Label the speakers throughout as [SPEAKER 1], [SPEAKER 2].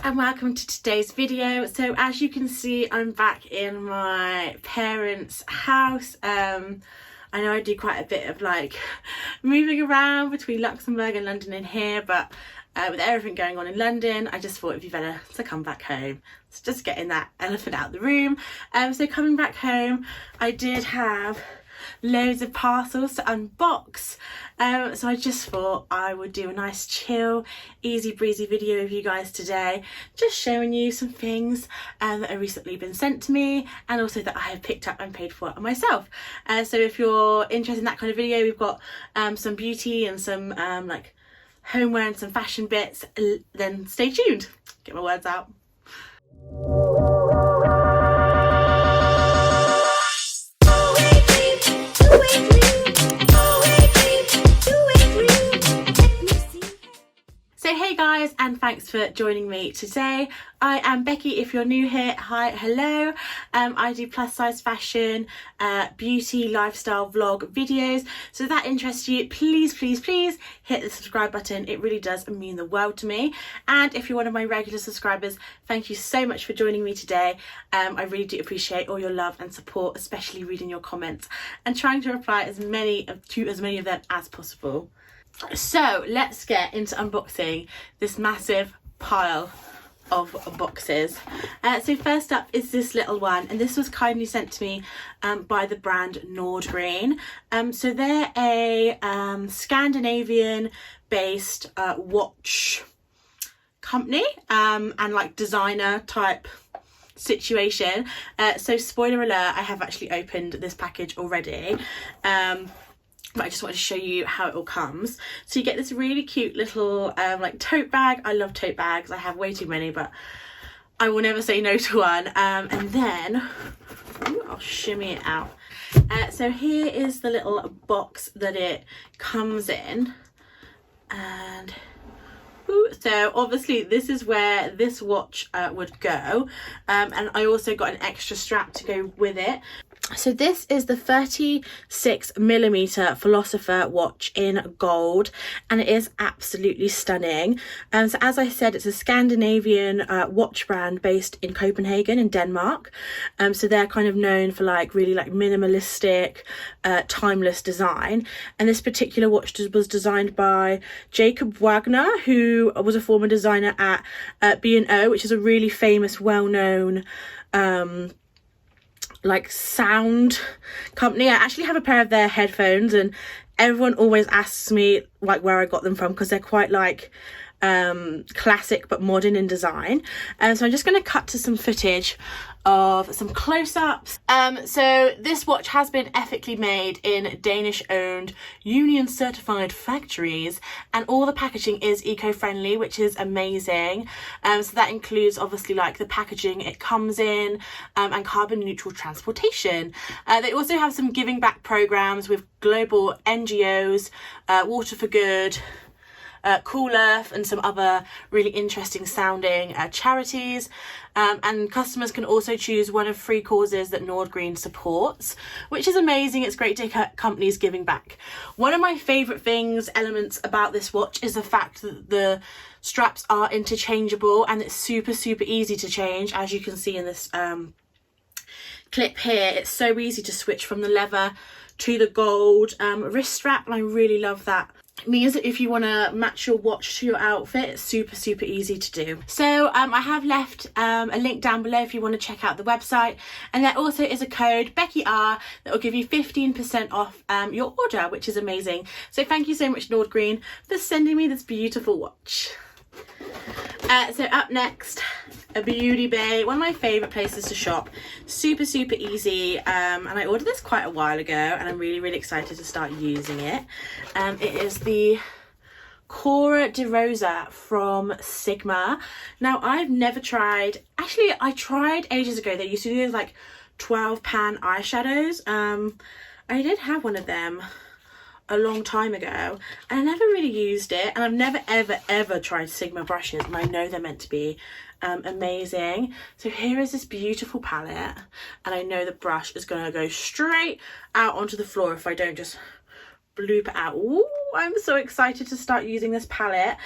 [SPEAKER 1] and welcome to today's video. So as you can see, I'm back in my parents' house. I know I do quite a bit of like moving around between Luxembourg and London and here, but with everything going on in London, I just thought it'd be better to come back home. So just getting that elephant out of the room. So coming back home, I did have loads of parcels to unbox, so I just thought I would do a nice chill easy breezy video with you guys today, just showing you some things that have recently been sent to me and also that I have picked up and paid for myself. So if you're interested in that kind of video, we've got some beauty and some like homeware and some fashion bits, then stay tuned. Get my words out. So hey guys, and thanks for joining me today. I am Becky. If you're new here, hi, hello. I do plus size fashion, beauty, lifestyle vlog videos. So if that interests you, please hit the subscribe button. It really does mean the world to me. And if you're one of my regular subscribers, thank you so much for joining me today. I really do appreciate all your love and support, especially reading your comments and trying to reply as many of them as possible. So let's get into unboxing this massive pile of boxes. So first up is this little one, and this was kindly sent to me by the brand Nordgreen. So they're a Scandinavian based watch company and like designer type situation. So spoiler alert, I have actually opened this package already. But I just wanted to show you how it all comes. So you get this really cute little like tote bag. I love tote bags. I have way too many, but I will never say no to one. And then I'll shimmy it out. So here is the little box that it comes in. And so obviously this is where this watch would go. And I also got an extra strap to go with it. So this is the 36mm Philosopher watch in gold, and it is absolutely stunning. So as I said, it's a Scandinavian watch brand based in Copenhagen in Denmark. So they're kind of known for like really like minimalistic, timeless design. And this particular watch was designed by Jacob Wagner, who was a former designer at B&O, which is a really famous, well-known like sound company. I actually have a pair of their headphones, and everyone always asks me like where I got them from, because they're quite like classic but modern in design. So I'm just going to cut to some footage of some close-ups. So this watch has been ethically made in Danish owned union certified factories, and all the packaging is eco-friendly, which is amazing. So that includes obviously like the packaging it comes in, and carbon neutral transportation. They also have some giving back programs with global NGOs, Water for Good, Cool Earth, and some other really interesting sounding charities. And customers can also choose one of 3 causes that Nordgreen supports, which is amazing. It's great to hear companies giving back. One of my favourite elements about this watch is the fact that the straps are interchangeable, and it's super easy to change. As you can see in this clip here, it's so easy to switch from the leather to the gold wrist strap, and I really love that. It means that if you want to match your watch to your outfit, it's super easy to do. So I have left a link down below if you want to check out the website, and there also is a code BeckyR that will give you 15% off your order, which is amazing. So thank you so much, Nordgreen, for sending me this beautiful watch. So up next, a beauty bay, one of my favourite places to shop. Super easy, and I ordered this quite a while ago, and I'm really excited to start using it. It is the Cora de Rosa from Sigma. Now I've never tried, actually I tried ages ago. They used to do those like 12 pan eyeshadows. I did have one of them a long time ago, and I never really used it, and I've never ever tried Sigma brushes, and I know they're meant to be amazing. So here is this beautiful palette, and I know the brush is gonna go straight out onto the floor if I don't just bloop it out. Ooh, I'm so excited to start using this palette.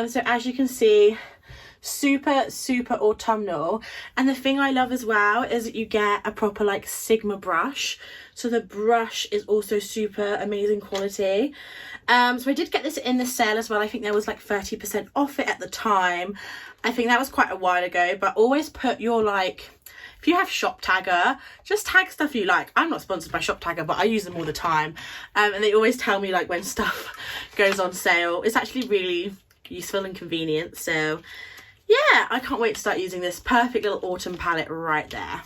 [SPEAKER 1] So as you can see, super autumnal. And the thing I love as well is that you get a proper like Sigma brush, so the brush is also super amazing quality. So I did get this in the sale as well. I think there was like 30% off it at the time. I think that was quite a while ago, but always put your like, if you have Shop Tagger, just tag stuff you like. I'm not sponsored by Shop Tagger, but I use them all the time. And they always tell me like when stuff goes on sale. It's actually really useful and convenient. So yeah, I can't wait to start using this perfect little autumn palette right there.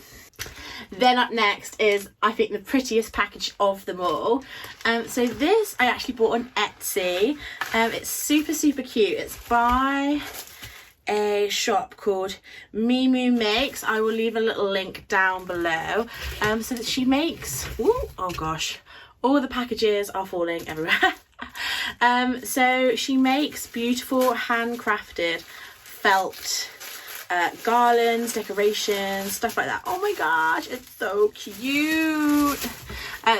[SPEAKER 1] Then up next is, I think, the prettiest package of them all. So this I actually bought on Etsy. It's super cute. It's by a shop called MeeMoo Makes. I will leave a little link down below. So that she makes, ooh, oh gosh, all the packages are falling everywhere. So she makes beautiful handcrafted felt garlands, decorations, stuff like that. Oh my gosh, it's so cute.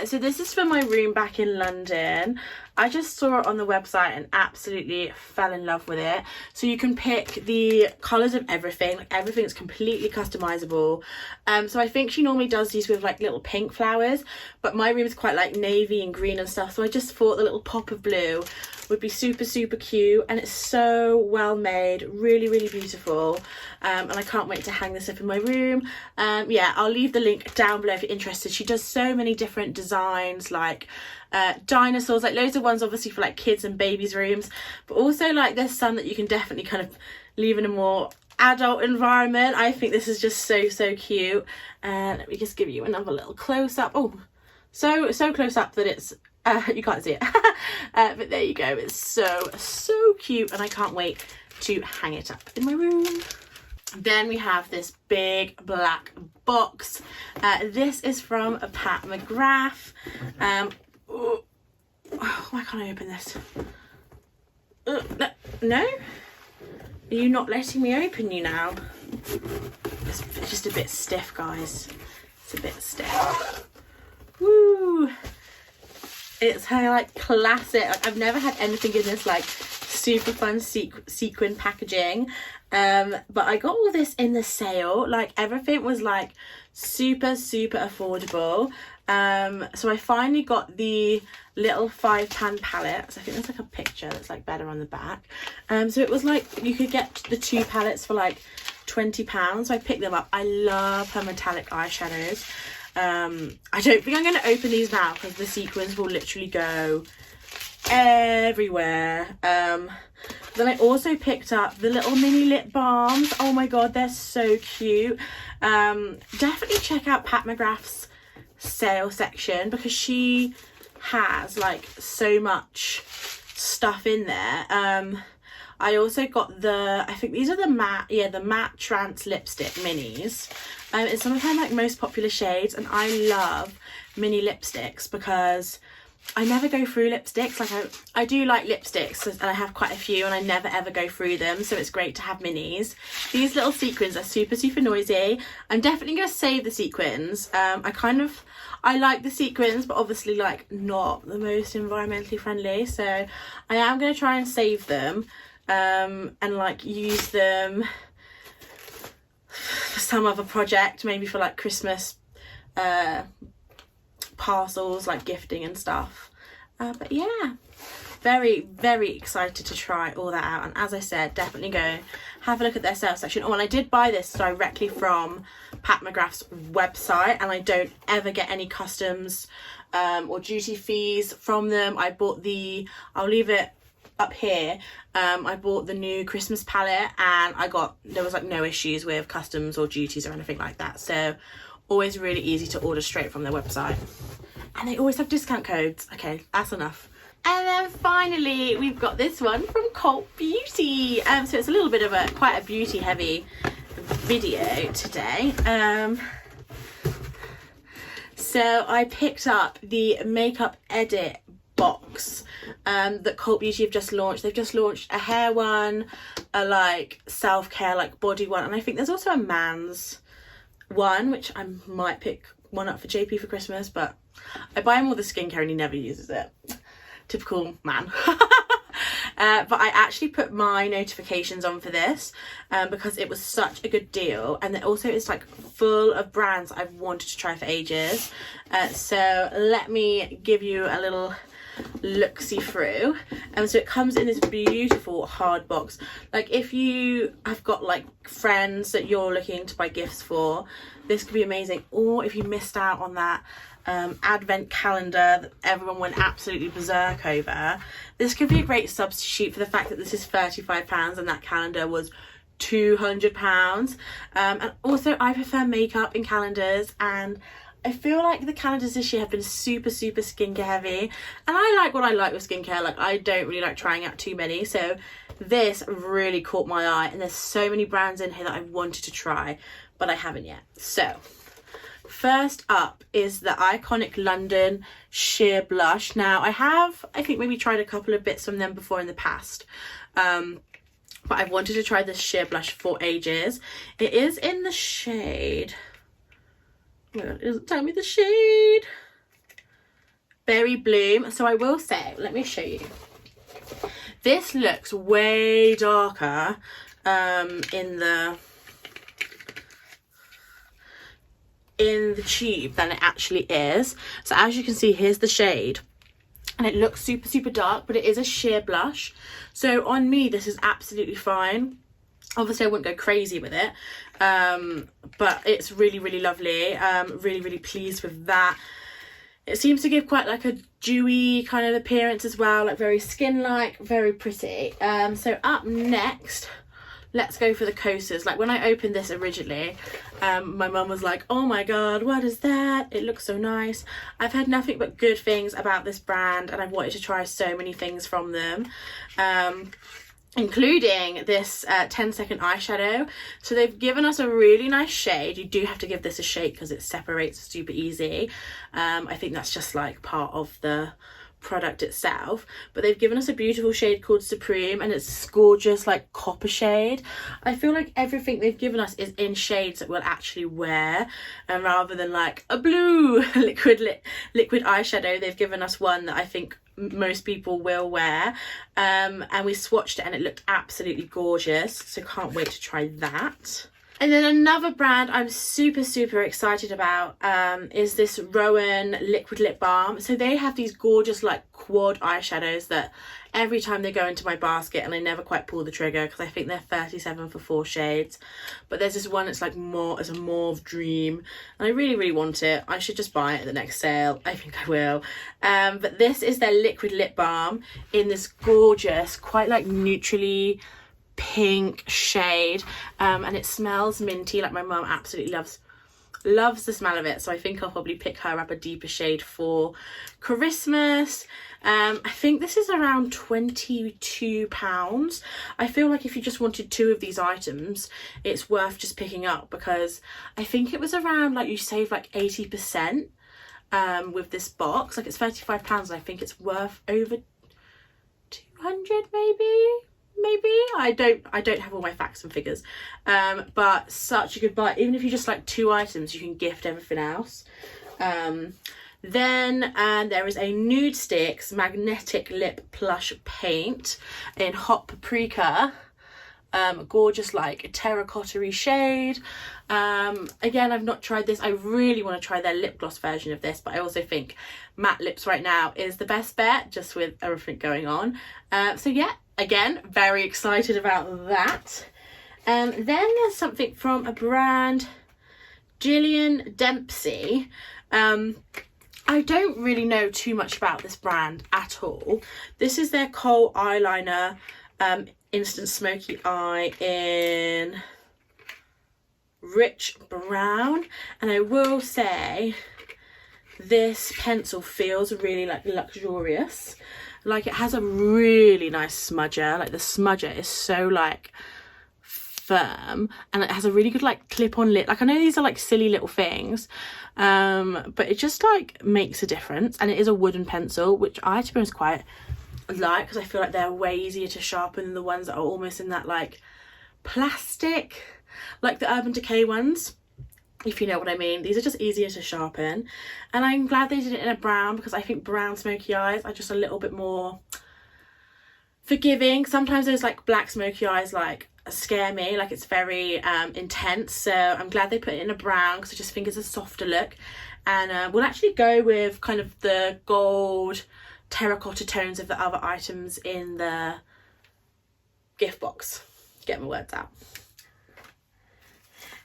[SPEAKER 1] So this is for my room back in London. I just saw it on the website and absolutely fell in love with it. So you can pick the colours of everything, like everything's completely customizable. So I think she normally does these with like little pink flowers, but my room is quite like navy and green and stuff, so I just thought the little pop of blue would be super cute, and it's so well made, really beautiful. And I can't wait to hang this up in my room. Yeah, I'll leave the link down below if you're interested. She does so many different designs, like dinosaurs, like loads of ones obviously for like kids and babies rooms, but also like there's some that you can definitely kind of leave in a more adult environment. I think this is just so cute. And let me just give you another little close-up. Oh, so close up that it's you can't see it. But there you go, it's so cute, and I can't wait to hang it up in my room. Then we have this big black box. This is from Pat McGrath. Oh, why can't I open this? No? Are you not letting me open you now? It's just a bit stiff, guys. It's a bit stiff. Woo! It's her like classic, like, I've never had anything in this like super fun sequin packaging. But I got all this in the sale. Like everything was like super affordable. So I finally got the little 5-pan palettes. I think there's like a picture that's like better on the back. So it was like you could get the 2 palettes for like £20. So I picked them up. I love her metallic eyeshadows. I don't think I'm going to open these now because the sequins will literally go everywhere. Then I also picked up the little mini lip balms. Oh my god, they're so cute. Definitely check out Pat McGrath's sale section because she has like so much stuff in there. I also got the, I think these are the matte trance lipstick minis. It's some of her like most popular shades, and I love mini lipsticks because I never go through lipsticks. Like I do like lipsticks, and I have quite a few, and I never ever go through them, so it's great to have minis. These little sequins are super noisy. I'm definitely going to save the sequins. I like the sequins, but obviously like not the most environmentally friendly, so I am going to try and save them and like use them for some other project, maybe for like Christmas parcels, like gifting and stuff. But yeah, very excited to try all that out. And as I said, definitely go have a look at their sales section. Oh, and I did buy this directly from Pat McGrath's website, and I don't ever get any customs or duty fees from them. I bought I'll leave it up here. I bought the new Christmas palette, and there was like no issues with customs or duties or anything like that. So always really easy to order straight from their website, and they always have discount codes. Okay, that's enough. And then finally we've got this one from Colt Beauty. So it's a little bit of quite a beauty heavy video today. So I picked up the makeup edit box that Colt Beauty have just launched. They've just launched a hair one, a like self-care like body one, and I think there's also a man's one, which I might pick one up for JP for Christmas, but I buy him all the skincare and he never uses it. Typical man. but I actually put my notifications on for this because it was such a good deal, and it also is like full of brands I've wanted to try for ages. So let me give you a little look-see through. So it comes in this beautiful hard box. Like if you have got like friends that you're looking to buy gifts for, this could be amazing. Or if you missed out on that advent calendar that everyone went absolutely berserk over, this could be a great substitute for the fact that this is £35 and that calendar was £200. And also I prefer makeup in calendars, and I feel like the calendars this year have been super skincare heavy, and I like what I like with skincare. Like I don't really like trying out too many, so this really caught my eye, and there's so many brands in here that I wanted to try but I haven't yet. So first up is the iconic London sheer blush. Now I think maybe tried a couple of bits from them before in the past, but I've wanted to try this sheer blush for ages. It is in the shade, oh my god, it doesn't tell me the shade, Berry Bloom. So I will say, let me show you, this looks way darker in the tube than it actually is. So as you can see, here's the shade, and it looks super dark, but it is a sheer blush. So on me, this is absolutely fine. Obviously I wouldn't go crazy with it, but it's really lovely. Really pleased with that. It seems to give quite like a dewy kind of appearance as well, like very skin-like, very pretty. So up next, let's go for the coasters. Like when I opened this originally, my mum was like, oh my god, what is that? It looks so nice. I've heard nothing but good things about this brand, and I've wanted to try so many things from them, including this 10-second eyeshadow. So they've given us a really nice shade. You do have to give this a shake because it separates super easy. I think that's just like part of the product itself, but they've given us a beautiful shade called Supreme, and it's gorgeous, like copper shade. I feel like everything they've given us is in shades that we'll actually wear, and rather than like a blue liquid eyeshadow, they've given us one that I think most people will wear, and we swatched it and it looked absolutely gorgeous, so can't wait to try that. And then another brand I'm super excited about is this Rowan liquid lip balm. So they have these gorgeous like quad eyeshadows that every time they go into my basket, and I never quite pull the trigger because I think they're 37 for 4 shades. But there's this one, it's like more, it's a mauve dream, and I really want it. I should just buy it at the next sale. I think I will. But this is their liquid lip balm in this gorgeous, quite like neutrally pink shade, and it smells minty. Like my mum absolutely loves the smell of it, so I think I'll probably pick her up a deeper shade for Christmas. I think this is around £22. I feel like if you just wanted 2 of these items, it's worth just picking up, because I think it was around, like, you save like 80% with this box. Like it's £35 and I think it's worth over 200 maybe. I don't have all my facts and figures, but such a good buy. Even if you just like 2 items, you can gift everything else. Then there is a Nude Sticks Magnetic Lip Plush Paint in Hot Paprika. Gorgeous like terracotta-y shade. Again, I've not tried this. I really want to try their lip gloss version of this, but I also think matte lips right now is the best bet, just with everything going on. So yeah, again, very excited about that. Then there's something from a brand, Jillian Dempsey. I don't really know too much about this brand at all. This is their kohl eyeliner, instant smoky eye in rich brown, and I will say this pencil feels really like luxurious. Like it has a really nice smudger. Like the smudger is so like firm, and it has a really good like clip-on lip. Like I know these are like silly little things, but it just like makes a difference. And it is a wooden pencil, which I, to be honest, quite like, because I feel like they're way easier to sharpen than the ones that are almost in that like plastic, like the Urban Decay ones, if you know what I mean. These are just easier to sharpen, and I'm glad they did it in a brown, because I think brown smoky eyes are just a little bit more forgiving. Sometimes those like black smoky eyes like scare me, like it's very intense, so I'm glad they put it in a brown because I just think it's a softer look. And we'll actually go with kind of the gold terracotta tones of the other items in the gift box. Get my words out.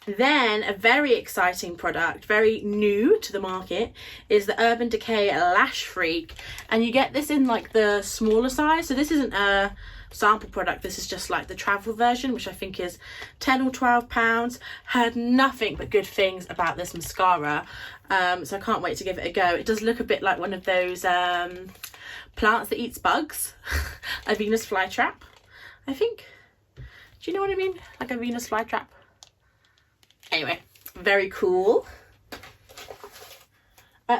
[SPEAKER 1] Then a very exciting product, very new to the market, is the Urban Decay Lash Freak, and you get this in like the smaller size. So this isn't a sample product, this is just like the travel version, which I think is 10 or 12 pounds. Heard nothing but good things about this mascara, so I can't wait to give it a go. It does look a bit like one of those plants that eats bugs, a Venus flytrap, I think. Do you know what I mean? Like a Venus flytrap. Anyway, very cool.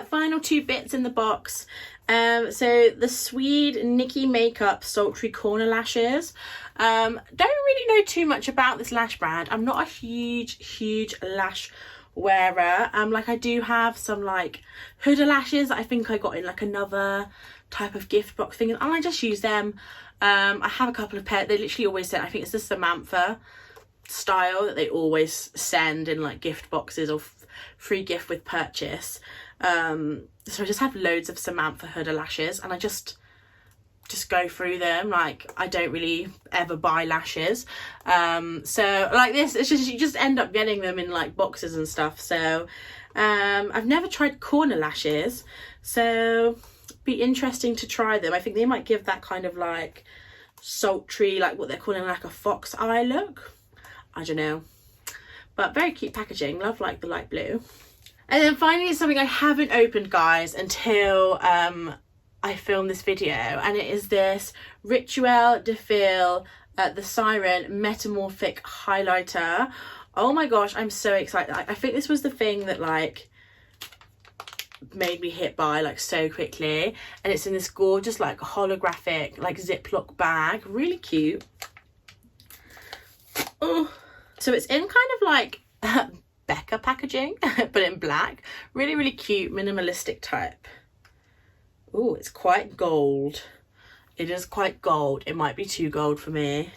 [SPEAKER 1] Final two bits in the box. So the Swede Nikki Makeup Sultry Corner Lashes. Don't really know too much about this lash brand. I'm not a huge lash wearer. Like I do have some like Huda lashes that I think I got in like another type of gift box thing, and I just use them. I have a couple of pairs. They literally always send, I think it's the Samantha style that they always send in like gift boxes or free gift with purchase. So I just have loads of Samantha Huda lashes, and I just go through them. Like I don't really ever buy lashes, so like this, it's just, you just end up getting them in like boxes and stuff. So I've never tried corner lashes, so be interesting to try them. I think they might give that kind of like sultry, like what they're calling like a fox eye look. I don't know, but very cute packaging. Love like the light blue. And then finally something I haven't opened, guys, until I filmed this video, and it is this Rituel de Fil the Siren Metamorphic Highlighter. Oh my gosh, I'm so excited. I think this was the thing that like made me hit buy like so quickly, and it's in this gorgeous like holographic like Ziploc bag. Really cute. Oh, so it's in kind of like Becca packaging but in black. Really cute minimalistic type. Oh, it's quite gold. It is quite gold. It might be too gold for me.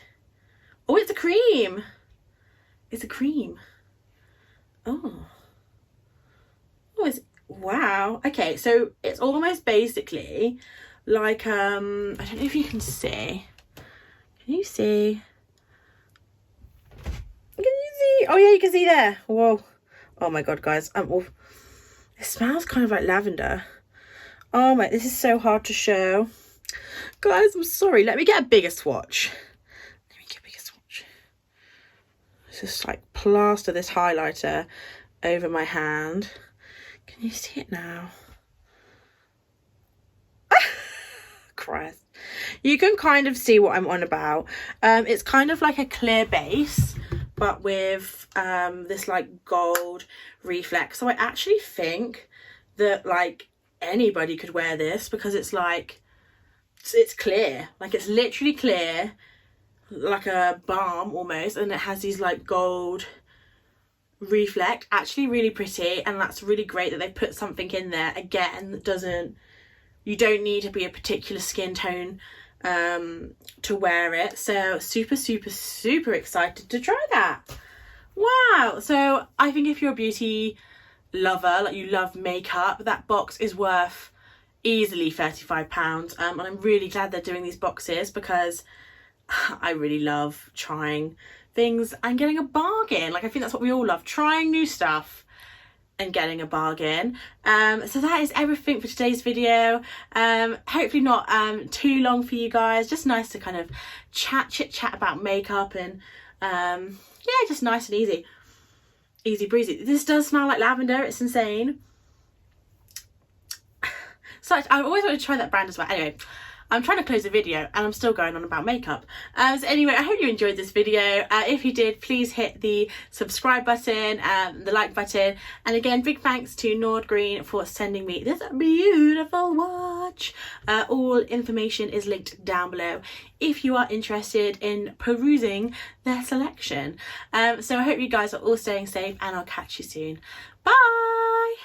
[SPEAKER 1] Oh, it's a cream. It's a cream. Oh, it's, wow. Okay, so it's almost basically like I don't know if you can see. Can you see? Oh yeah, you can see there. Whoa. Oh my god, guys. It smells kind of like lavender. Oh my, this is so hard to show. Guys, I'm sorry. Let me get a bigger swatch. Just like plaster this highlighter over my hand. Can you see it now? Christ. You can kind of see what I'm on about. It's kind of like a clear base, but with this like gold reflex. So I actually think that like anybody could wear this, because it's like, it's clear, like it's literally clear, like a balm almost, and it has these like gold reflect. Actually really pretty, and that's really great that they put something in there again that doesn't, you don't need to be a particular skin tone to wear it. So super excited to try that. Wow. So I think if you're a beauty lover, like you love makeup, that box is worth easily £35. And I'm really glad they're doing these boxes, because I really love trying things and getting a bargain. Like I think that's what we all love, trying new stuff and getting a bargain. So that is everything for today's video. Hopefully not too long for you guys, just nice to kind of chit chat about makeup, and yeah, just nice and easy breezy. This does smell like lavender, it's insane. So I always want to try that brand as well. Anyway, I'm trying to close the video and I'm still going on about makeup. So anyway, I hope you enjoyed this video. If you did, please hit the subscribe button, the like button. And again, big thanks to Nordgreen for sending me this beautiful watch. All information is linked down below if you are interested in perusing their selection. So I hope you guys are all staying safe, and I'll catch you soon. Bye!